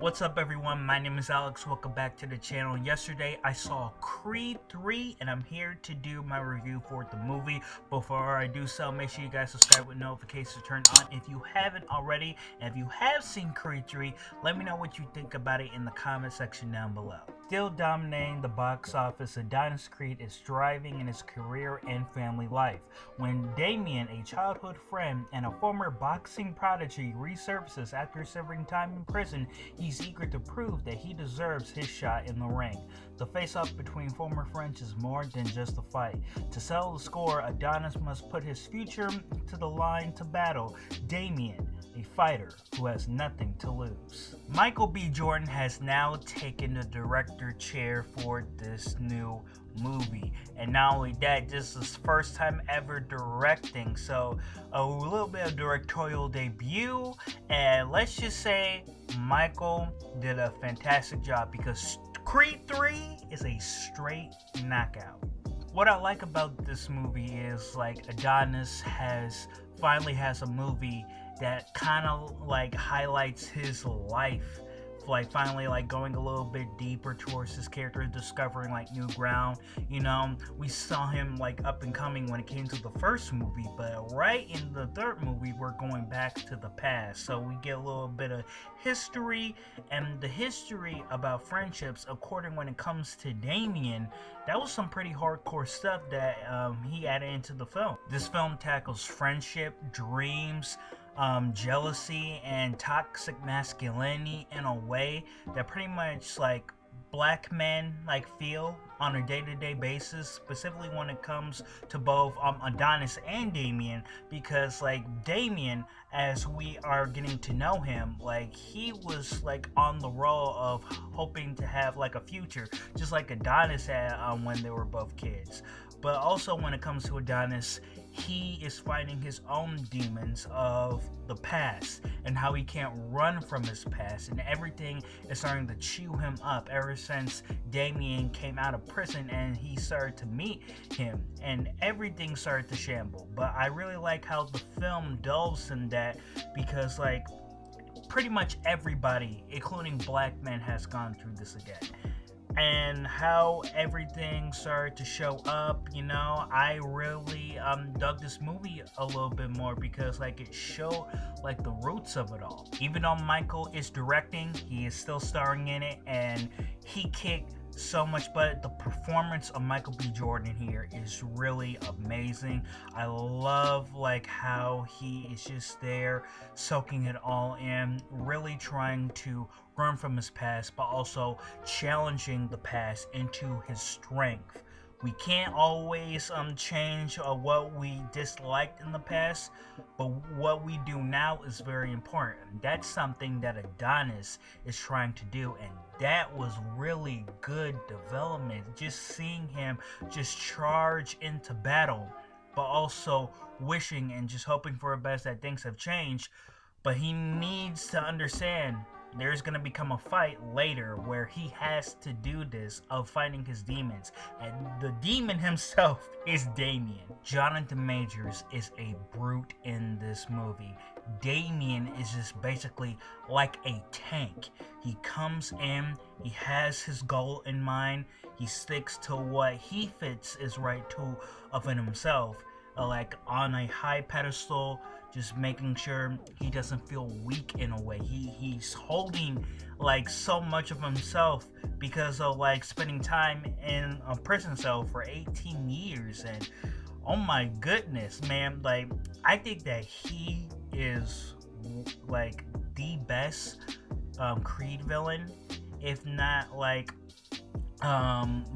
What's up everyone, my name is Alex, welcome back to the channel. Yesterday I saw Creed 3 and I'm here to do my review for the movie. Before I do so, make sure you guys subscribe with notifications turned on if you haven't already. And if you have seen Creed 3, let me know what you think about it in the comment section down below. Still dominating the box office, Adonis Creed is thriving in his career and family life. When Damien, a childhood friend and a former boxing prodigy, resurfaces after serving time in prison, he's eager to prove that he deserves his shot in the ring. The face-off between former friends is more than just a fight. To settle the score, Adonis must put his future to the line to battle Damien, a fighter who has nothing to lose. Michael B. Jordan has now taken the director chair for this new movie, and not only that, this is his first time ever directing, so a little bit of directorial debut, and let's just say Michael did a fantastic job because Creed 3 is a straight knockout. What I like about this movie is Adonis finally has a movie that kind of highlights his life, finally going a little bit deeper towards his character, discovering new ground. We saw him up and coming when it came to the first movie, but right in the third movie we're going back to the past, so we get a little bit of history, and the history about friendships according when it comes to Damien. That was some pretty hardcore stuff that he added into the film. This film tackles friendship, dreams, jealousy, and toxic masculinity in a way that pretty much black men feel on a day-to-day basis, specifically when it comes to both Adonis and Damien, because Damien, as we are getting to know him, he was on the role of hoping to have a future, just like Adonis had when they were both kids. But also when it comes to Adonis, he is fighting his own demons of the past and how he can't run from his past, and everything is starting to chew him up ever since Damien came out of prison and he started to meet him, and everything started to shamble. But I really like how the film delves in that, because pretty much everybody, including black men, has gone through this again. And how everything started to show up, I really dug this movie a little bit more, because it showed the roots of it all. Even though Michael is directing, he is still starring in it, and he kicked so much butt. The performance of Michael B. Jordan here is really amazing. I love how he is just there soaking it all in, really trying to run from his past, but also challenging the past into his strength. We can't always change what we disliked in the past, but what we do now is very important. That's something that Adonis is trying to do, and that was really good development. Just seeing him just charge into battle, but also wishing and just hoping for the best that things have changed. But he needs to understand there's gonna become a fight later where he has to do this of fighting his demons, and the demon himself is Damien. Jonathan Majors is a brute in this movie. Damien is just basically like a tank. He comes in, he has his goal in mind, he sticks to what he fits is right to of himself, on a high pedestal, just making sure he doesn't feel weak in a way. He's holding so much of himself because of spending time in a prison cell for 18 years, and oh my goodness, man, I think that he is the best Creed villain, if not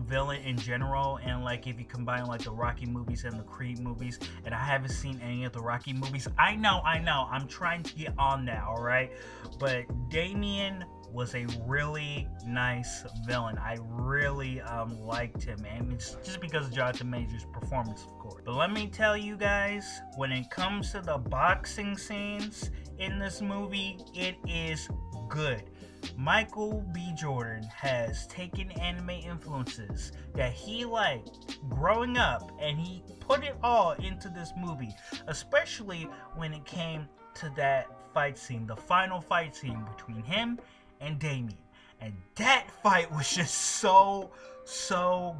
villain in general. And if you combine the Rocky movies and the Creed movies, and I haven't seen any of the Rocky movies. I know, I'm trying to get on that, alright? But Damien was a really nice villain. I really liked him, and it's just because of Jonathan Majors' performance, of course. But let me tell you guys, when it comes to the boxing scenes in this movie, it is good. Michael B. Jordan has taken anime influences that he liked growing up, and he put it all into this movie, especially when it came to that fight scene, the final fight scene between him and Damien. And that fight was just so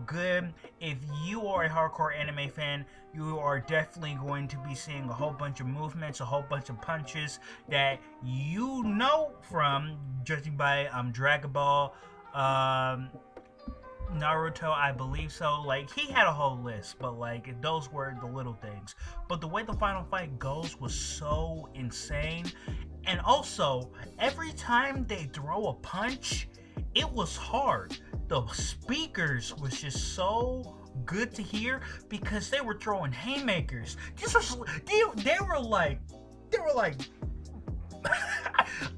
good. If you are a hardcore anime fan, you are definitely going to be seeing a whole bunch of movements, a whole bunch of punches that you know from judging by Dragon Ball, Naruto, I believe so. Like, he had a whole list, but like those were the little things. But the way the final fight goes was so insane. And also, every time they throw a punch, it was hard. The speakers was just so good to hear because they were throwing haymakers. This was they were like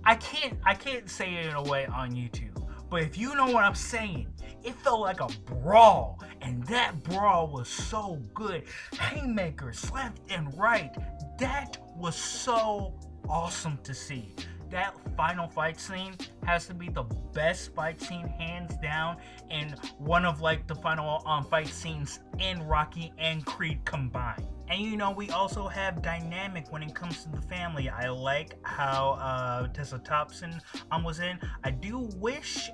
I can't say it in a way on YouTube, but if you know what I'm saying, it felt like a brawl, and that brawl was so good. Haymakers left and right. That was so awesome to see. That final fight scene has to be the best fight scene hands down, and one of like the final fight scenes in Rocky and Creed combined. And you know, we also have dynamic when it comes to the family. I like how Tessa Thompson was in. I do wish she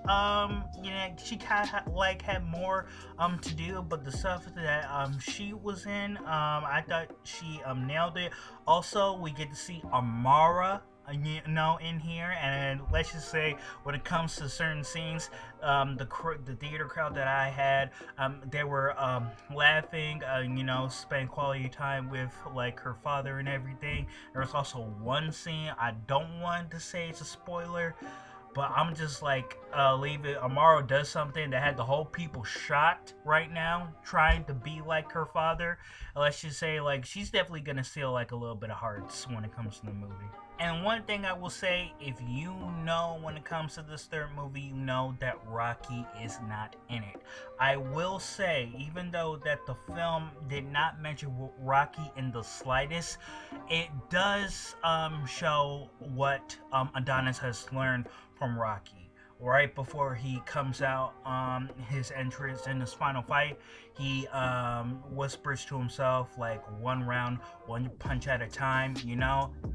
kind of had more to do, but the stuff that she was in, I thought she nailed it. Also, we get to see Amara in here, and let's just say when it comes to certain scenes, the theater crowd that I had, they were laughing, spending quality time with like her father and everything. There was also one scene, I don't want to say it's a spoiler, but I'm just like, leave it. Amaro does something that had the whole people shocked right now, trying to be like her father. Let's just say, like, she's definitely gonna steal like a little bit of hearts when it comes to the movie. And one thing I will say, if you know when it comes to this third movie, you know that Rocky is not in it. I will say, even though that the film did not mention Rocky in the slightest, it does show what Adonis has learned from Rocky. Right before he comes out, his entrance in his final fight, he whispers to himself like, one round, one punch at a time,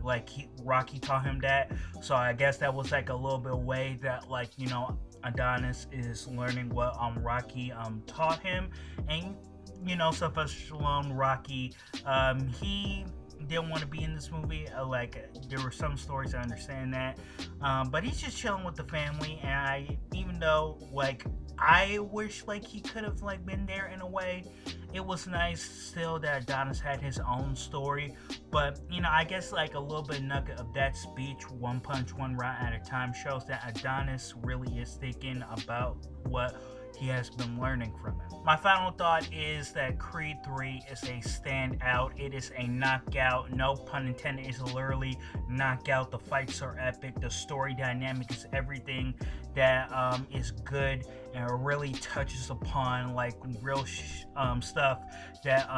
like Rocky taught him that. So I guess that was like a little bit of way that, like, Adonis is learning what Rocky taught him. And Sylvester Stallone, Rocky, he didn't want to be in this movie. Like, there were some stories, I understand that, but he's just chilling with the family. And even though like I wish like he could have like been there in a way, it was nice still that Adonis had his own story. But I guess like a little bit nugget of that speech, one punch, one round at a time, shows that Adonis really is thinking about what he has been learning from him. My final thought is that Creed 3 is a standout. It is a knockout. No pun intended. It's literally knockout. The fights are epic. The story dynamic is everything that is good, and it really touches upon like real stuff that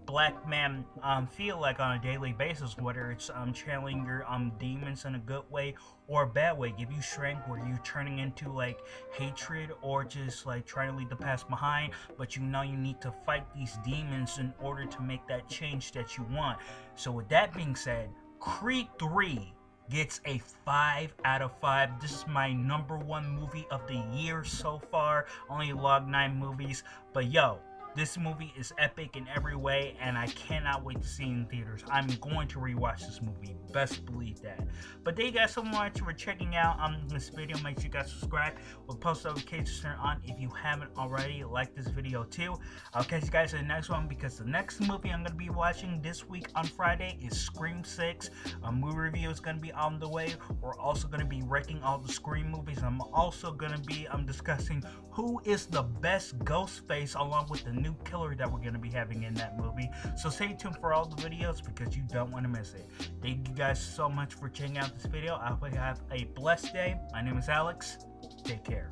black men feel like on a daily basis, whether it's channeling your demons in a good way or a bad way. Give you strength where you turning into like hatred, or just like trying to leave the past behind, but you need to fight these demons in order to make that change that you want. So with that being said, Creed 3 gets a 5 out of 5. This is my #1 movie of the year so far. Only logged 9 movies, but yo, this movie is epic in every way, and I cannot wait to see it in theaters. I'm going to rewatch this movie, best believe that. But thank you guys so much for checking out this video. Make sure you guys subscribe with post notifications turned on if you haven't already. Like this video too. I'll catch you guys in the next one, because the next movie I'm going to be watching this week on Friday is Scream 6. A movie review is going to be on the way. We're also going to be ranking all the Scream movies. I'm also going to be discussing who is the best Ghostface, along with the new killer that we're going to be having in that movie. So stay tuned for all the videos, because you don't want to miss it. Thank you guys so much for checking out this video. I hope you have a blessed day. My name is Alex. Take care.